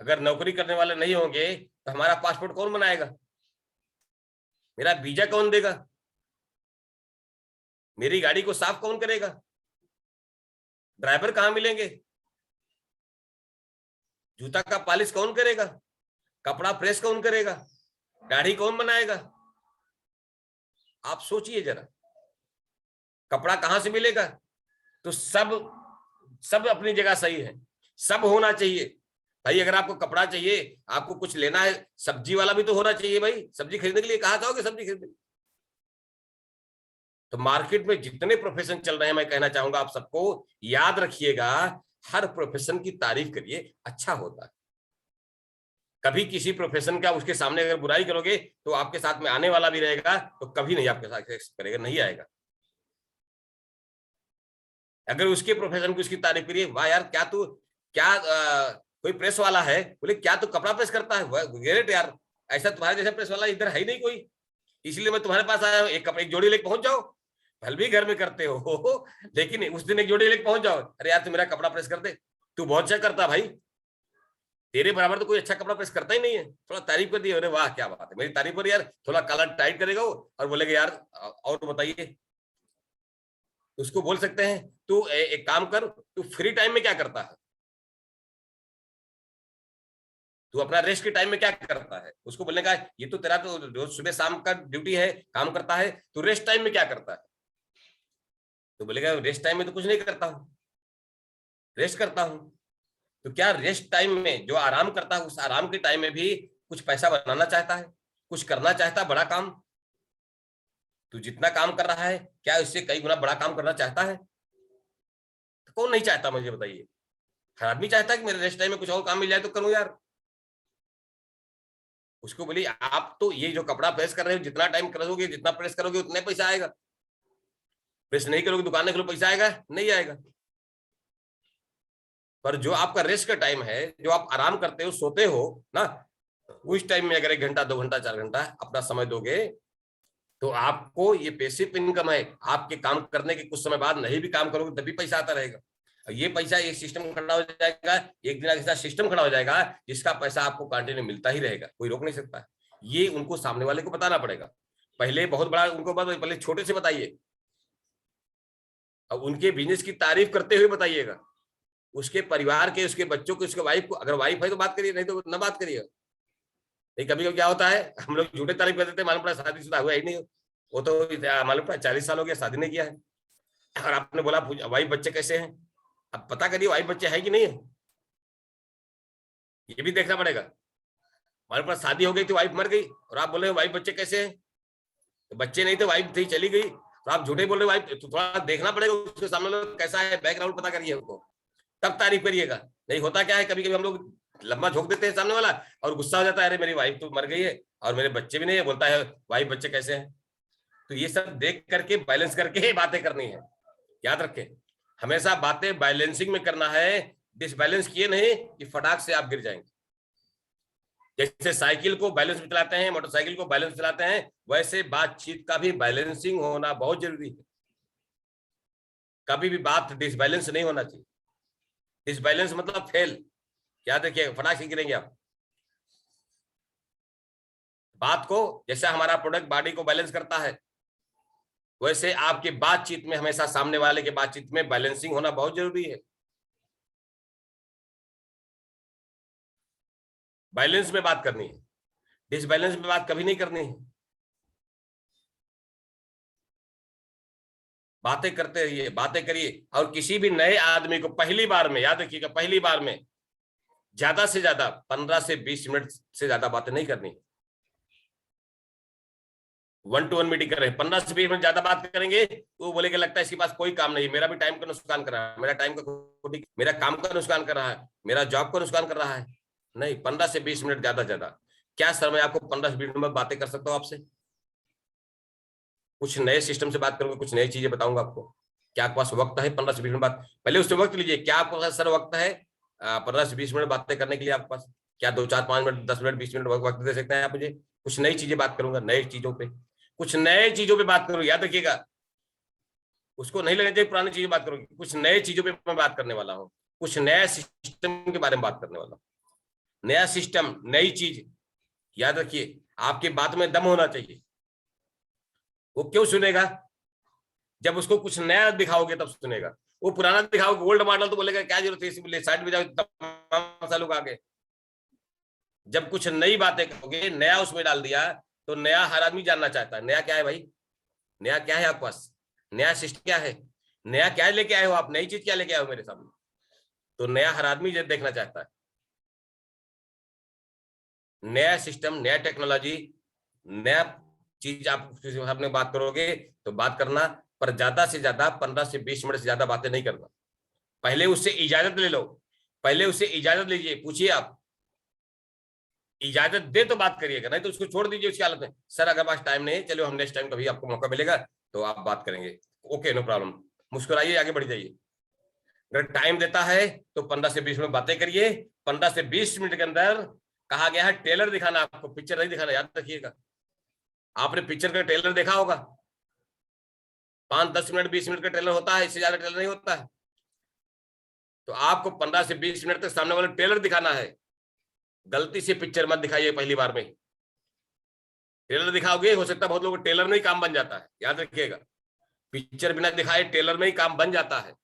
अगर नौकरी करने वाले नहीं होंगे तो हमारा पासपोर्ट कौन बनाएगा, मेरा वीजा कौन देगा, मेरी गाड़ी को साफ कौन करेगा, ड्राइवर कहां मिलेंगे, जूता का पॉलिश कौन करेगा, कपड़ा प्रेस कौन करेगा, दाढ़ी कौन बनाएगा? आप सोचिए जरा, कपड़ा कहां से मिलेगा? तो सब अपनी जगह सही है, सब होना चाहिए भाई। अगर आपको कपड़ा चाहिए, आपको कुछ लेना है, सब्जी वाला भी तो होना चाहिए भाई। सब्जी खरीदने के लिए कहाँ जाओगे सब्जी खरीदने? तो मार्केट में जितने प्रोफेशन चल रहे हैं, मैं कहना चाहूंगा आप सबको याद रखिएगा, हर प्रोफेशन की तारीफ करिए, अच्छा होता है। कभी किसी प्रोफेशन का उसके सामने अगर बुराई करोगे तो आपके साथ में आने वाला भी रहेगा तो कभी नहीं आपके साथ करेगा, नहीं आएगा। अगर उसके प्रोफेशन की उसकी तारीफ करिए, वाह यार क्या तू, क्या कोई प्रेस वाला है, बोले क्या तू कपड़ा प्रेस करता है, ग्रेट यार, ऐसा तुम्हारे जैसा प्रेस वाला इधर है ही नहीं कोई, इसलिए मैं तुम्हारे पास आया हूँ। एक जोड़ी लेके पहुंच जाओ, भल भी घर में करते हो लेकिन उस दिन एक जोड़ी लेके पहुंच जाओ, अरे यार तू मेरा कपड़ा प्रेस कर दे, तू बहुत अच्छा करता भाई, तेरे बराबर तो कोई अच्छा कपड़ा प्रेस करता ही नहीं है। थोड़ा तारीफ कर दिया, अरे वाह क्या बात है, मेरी तारीफ कर यार, थोड़ा कलर टाइट करेगा वो और बोलेगा यार और बताइए। उसको बोल सकते हैं तू एक काम कर, तू फ्री टाइम में क्या करता है, तू अपना रेस्ट के टाइम में क्या करता है। उसको बोलने का ये तो तेरा तो रोज सुबह शाम का ड्यूटी है, काम करता है, तू रेस्ट टाइम में क्या करता है? तो बोलेगा रेस्ट टाइम में तो कुछ नहीं करता हूं, रेस्ट करता हूं। तो क्या रेस्ट टाइम में जो आराम करता है, उस आराम के टाइम में भी कुछ पैसा बनाना चाहता है, कुछ करना चाहता है बड़ा काम? तू जितना काम कर रहा है क्या इससे कई गुना बड़ा काम करना चाहता है? तो कौन नहीं चाहता, मुझे बताइए। हर आदमी चाहता है कि मेरे रेस्ट टाइम में कुछ और काम मिल जाए तो करूं यार। उसको बोलिए आप तो ये जो कपड़ा प्रेस कर रहे हो, जितना टाइम करोगे, जितना प्रेस करोगे उतने पैसा आएगा, प्रेस नहीं करोगे दुकान में पैसा आएगा नहीं आएगा। पर जो आपका रेस्ट का टाइम है, जो आप आराम करते हो, सोते हो ना, उस टाइम में अगर 1 घंटा 2 घंटा 4 घंटा अपना समय दोगे तो आपको ये पैसिव इनकम है। आपके काम करने के कुछ समय बाद नहीं भी काम करोगे तभी पैसा आता रहेगा। ये पैसा एक सिस्टम खड़ा हो जाएगा, एक दिन ऐसा सिस्टम खड़ा हो जाएगा जिसका पैसा आपको कंटिन्यू मिलता ही रहेगा, कोई रोक नहीं सकता। ये उनको सामने वाले को बताना पड़ेगा। पहले बहुत बड़ा उनको पहले छोटे से बताइए, अब उनके बिजनेस की तारीफ करते हुए बताइएगा। उसके परिवार के, उसके बच्चों के, उसके वाइफ को, अगर वाइफ है तो बात करिए, नहीं तो ना बात करिएगा। नहीं, कभी कभी क्या होता है, हम लोग झूठे तारीफ कर देते हैं, मालूम पड़ा शादीशुदा हुआ ही नहीं हो, वो तो मालूम पड़ा 40 साल हो गया शादी नहीं किया है, और आपने बोला वाइफ बच्चे कैसे हैं। अब पता करिए वाइफ बच्चे है कि नहीं है, ये भी देखना पड़ेगा। मालूम पड़ा शादी हो गई थी, वाइफ मर गई, और आप बोल रहे हो वाइफ बच्चे कैसे हैं, तो बच्चे नहीं थे, वाइफ थी चली गई, तो आप झूठे बोल रहे हो वाइफ, तो थोड़ा देखना पड़ेगा उसके सामने लोग कैसा है, बैकग्राउंड पता करिए उनको, तब तारीफ करिएगा। नहीं होता क्या है, कभी कभी हम लोग लम्बा झोंक देते हैं सामने वाला और गुस्सा हो जाता है, अरे मेरी वाइफ तो मर गई है और मेरे बच्चे भी नहीं है, बोलता है वाइफ बच्चे कैसे हैं। तो ये सब देख करके बैलेंस करके बातें करनी है, याद रखें, हमेशा बातें बैलेंसिंग में करना है। डिसबैलेंस किए नहीं कि फटाक से आप गिर जाएंगे। जैसे साइकिल को बैलेंस में चलाते हैं, मोटरसाइकिल को बैलेंस चलाते हैं, वैसे बातचीत का भी बैलेंसिंग होना बहुत जरूरी है। कभी भी बात डिसबैलेंस नहीं होना चाहिए। डिसबैलेंस मतलब फेल, याद रखिए, फटाक से गिरेंगे आप। बात को, जैसा हमारा प्रोडक्ट बॉडी को बैलेंस करता है, वैसे आपकी बातचीत में हमेशा सामने वाले की बातचीत में बैलेंसिंग होना बहुत जरूरी है। बैलेंस में बात करनी है, डिसबैलेंस में बात कभी नहीं करनी है। बातें करते रहिए, बातें करिए। और किसी भी नए आदमी को पहली बार में, याद रखिएगा, पहली बार में ज्यादा से ज्यादा 15 से 20 मिनट से ज्यादा बातें नहीं करनी। 1-to-1 मीटिंग कर रहे हैं, 15 से 20 मिनट ज्यादा बात करेंगे तो वो बोलेगा लगता है इसके पास कोई काम नहीं, मेरा भी टाइम का नुकसान कर रहा है, मेरा टाइम का, मेरा काम का नुकसान कर रहा है, मेरा जॉब का नुकसान कर रहा है। नहीं, 15 से 20 मिनट ज्यादा ज्यादा। क्या सर मैं आपको 15 से 20 मिनट में बातें कर सकता हूँ आपसे? कुछ नए सिस्टम से बात करूंगा, कुछ नई चीजें बताऊंगा आपको। क्या आपके पास वक्त है 15 से 20 मिनट बात? पहले उससे वक्त लीजिए, क्या आपके पास सर वक्त है 15 से 20 मिनट बातें करने के लिए? आपके पास क्या 2, 4, 5 मिनट, 10 मिनट, 20 मिनट वक्त दे सकते हैं आप मुझे? कुछ नई चीजें बात करूंगा, नई चीजों पे, कुछ नए चीजों पे बात करूँ, याद रखिएगा। उसको नहीं लगना चाहिए पुरानी चीजें बात करूंगी, कुछ नए चीजों पे मैं बात करने वाला हूँ, कुछ नया सिस्टम के बारे में बात करने वाला हूँ। नया सिस्टम, नई चीज, याद रखिए, आपकी बात में दम होना चाहिए। वो क्यों सुनेगा? जब उसको कुछ नया दिखाओगे तब सुनेगा। वो पुराना दिखाओगे, ओल्ड मॉडल, तो बोलेगा क्या जरूरत है, इसलिए साइड में जाओ, तमाम लोग आगे। जब कुछ नई बातें करोगे, नया उसमें डाल दिया, तो नया हर आदमी जानना चाहता है। नया क्या है भाई? नया क्या है आपके पास? नया सिस्टम क्या है? नया क्या लेके आए हो आप? नई चीज क्या लेके आए हो मेरे सामने? तो नया हर आदमी देखना चाहता है। नया सिस्टम, नया टेक्नोलॉजी, नया चीज आप सामने बात करोगे तो बात करना, पर ज्यादा से ज्यादा 15 से 20 मिनट से ज्यादा बातें नहीं करना। पहले उससे इजाजत ले लो, पहले उससे इजाजत लीजिए, पूछिए आप, इजाजत दे तो बात करिएगा, नहीं तो उसको छोड़ दीजिए उसकी हालत में। सर अगर पास टाइम नहीं, चलो हम नेक्स्ट टाइम कभी आपको मौका मिलेगा तो आप बात करेंगे, ओके नो प्रॉब्लम, मुस्कुराइए, आगे बढ़ जाइए। अगर टाइम देता है तो 15 से 20 मिनट बातें करिए। 15 से 20 मिनट के अंदर कहा गया है ट्रेलर दिखाना, आपको पिक्चर नहीं दिखाना, याद रखिएगा। आपने पिक्चर का ट्रेलर देखा होगा, 5-10 मिनट 20 मिनट का ट्रेलर होता है, इससे ज्यादा ट्रेलर नहीं होता है। तो आपको 15 से 20 मिनट तक सामने वाले ट्रेलर दिखाना है। गलती से पिक्चर मत दिखाइए पहली बार में। ट्रेलर दिखाओगे, हो सकता है बहुत लोगों को ट्रेलर में ही काम बन जाता है, याद रखिएगा। पिक्चर बिना दिखाए ट्रेलर में ही काम बन जाता है,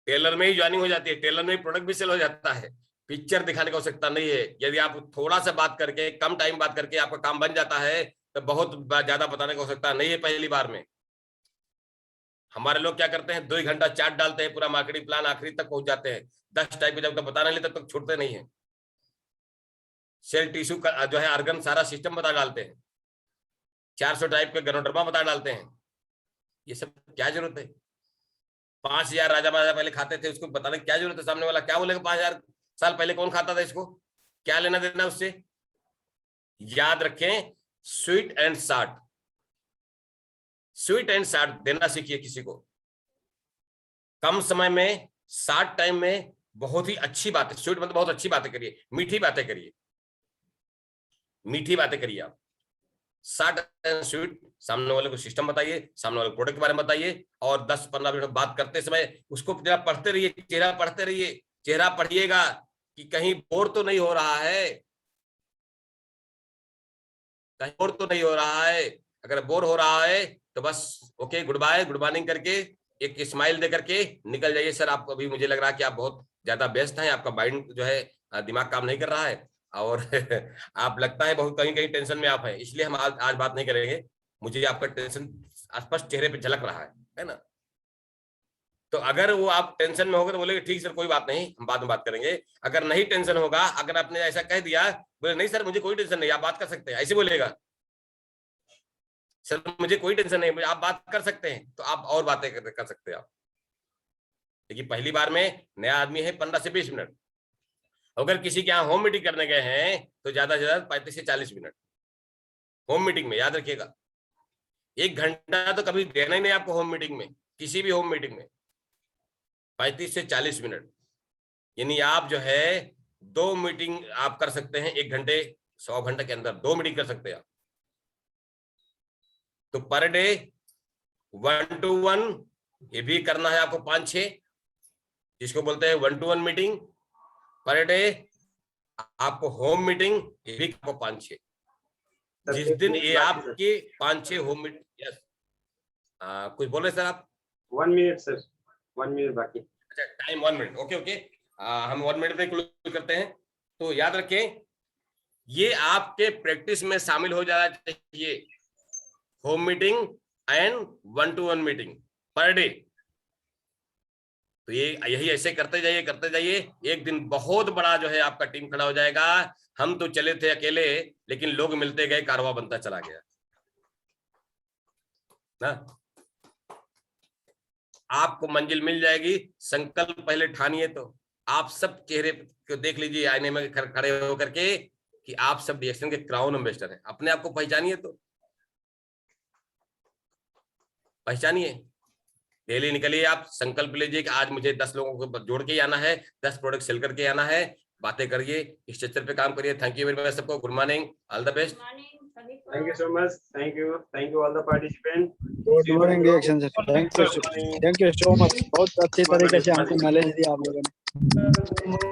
ट्रेलर में ही ज्वाइनिंग हो जाती है, ट्रेलर में ही प्रोडक्ट भी सेल हो जाता है। पिक्चर दिखाने की आवश्यकता नहीं है। यदि आप थोड़ा सा बात करके, कम टाइम बात करके आपका काम बन जाता है तो बहुत ज्यादा बताने की आवश्यकता नहीं है पहली बार में। हमारे लोग क्या करते हैं, 2 घंटा चार्ट डालते हैं, पूरा मार्केटिंग प्लान आखिरी तक पहुंच जाते हैं, 10 टाइप के जब तक बता नहीं लेते तब तक छूटते नहीं है। सेल टिश्यू का जो है आर्गन सारा सिस्टम बता डालते हैं, 400 टाइप के गनोडर्मा बता डालते हैं। ये सब क्या जरूरत है? 5000 राजा महाराजा पहले खाते थे, उसको बताने की क्या जरूरत है? सामने वाला क्या बोलेगा 5000 साल पहले कौन खाता था, इसको क्या लेना देना उससे? याद रखें, sweet and short, sweet and short देना सीखिए किसी को। कम समय में, शॉर्ट टाइम में बहुत ही अच्छी बातें, स्वीट मतलब बहुत अच्छी बातें करिए, मीठी बातें करिए, मीठी बातें करिए आप, शॉर्ट एंड स्वीट। सामने वाले को सिस्टम बताइए, सामने वाले प्रोडक्ट के बारे में बताइए, और 10-15 मिनट बात करते समय उसको जरा पढ़ते रहिए, चेहरा पढ़ते रहिए, चेहरा पढ़िएगा कि कहीं बोर तो नहीं हो रहा है, कहीं बोर तो नहीं हो रहा है। अगर बोर हो रहा है तो बस okay, good bye, good morning करके एक स्माइल दे करके निकल जाइए। सर आप अभी मुझे लग रहा है कि आप बहुत ज्यादा व्यस्त हैं, आपका माइंड जो है दिमाग काम नहीं कर रहा है, और आप लगता है बहुत कहीं कहीं टेंशन में आप हैं, इसलिए हम आज बात नहीं करेंगे, मुझे आपका टेंशन स्पष्ट चेहरे पे झलक रहा है ना। तो अगर वो आप टेंशन में होगा तो बोलेंगे ठीक सर कोई बात नहीं, हम बाद में बात करेंगे। अगर नहीं टेंशन होगा, अगर आपने ऐसा कह दिया, बोले नहीं सर मुझे कोई टेंशन नहीं, आप बात कर सकते हैं, ऐसे बोलेगा सर मुझे कोई टेंशन नहीं, आप बात कर सकते हैं, तो आप और बातें कर सकते हैं आप। देखिए पहली बार में नया आदमी है, 15 से 20 मिनट, अगर किसी के यहाँ होम मीटिंग करने गए हैं तो ज्यादा से ज्यादा 35 से 40 मिनट होम मीटिंग में, याद रखिएगा। 1 घंटा तो कभी देना ही नहीं आपको होम मीटिंग में, किसी भी होम मीटिंग में 35 से 40 मिनट, यानी आप जो है 2 मीटिंग आप कर सकते हैं 1 घंटे 100 घंटे के अंदर 2 मीटिंग कर सकते हैं आप। तो पर डे 1 to 1 ये भी करना है आपको 5-6, जिसको बोलते हैं 1 to 1 मीटिंग पर डे। आपको होम मीटिंग ये भी आपको 5-6, जिस दिन ये आपके 5-6 होम मीटिंग। यस कुछ बोल रहे सर आप? 1 मिनट सर, 1 मिनट बाकी। अच्छा टाइम 1 मिनट, ओके ओके, हम 1 मिनट में क्लोज करते हैं। तो याद रखें ये आपके प्रैक्टिस में शामिल हो जाना चाहिए, home meeting and 1 to 1 meeting per day. तो ये यही ऐसे करते जाइए, एक दिन बहुत बड़ा जो है आपका टीम खड़ा हो जाएगा। हम तो चले थे अकेले, लेकिन लोग मिलते गए, कारवां बनता चला गया ना। आपको मंजिल मिल जाएगी, संकल्प पहले ठानिए। तो आप सब चेहरे को देख लीजिए आईने में खड़े होकर के कि आप सब डीएक्सएन के क्राउन एम्बेसडर हैं। अपने आप को पहचानिए, तो पहचानिए। डेली निकलिए, आप संकल्प लीजिए कि आज मुझे 10 लोगों को जोड़ के आना है, 10 प्रोडक्ट सेल करके आना है, बातें करिए, स्ट्रक्चर पे काम करिए। थैंक यू वेरी मच सबको, good morning, all the best. Thank you so much, thank you all the participant. Good morning reaction sir, thank you so much, बहुत अच्छी तरीके से हमको नॉलेज दिया आप लोगों ने।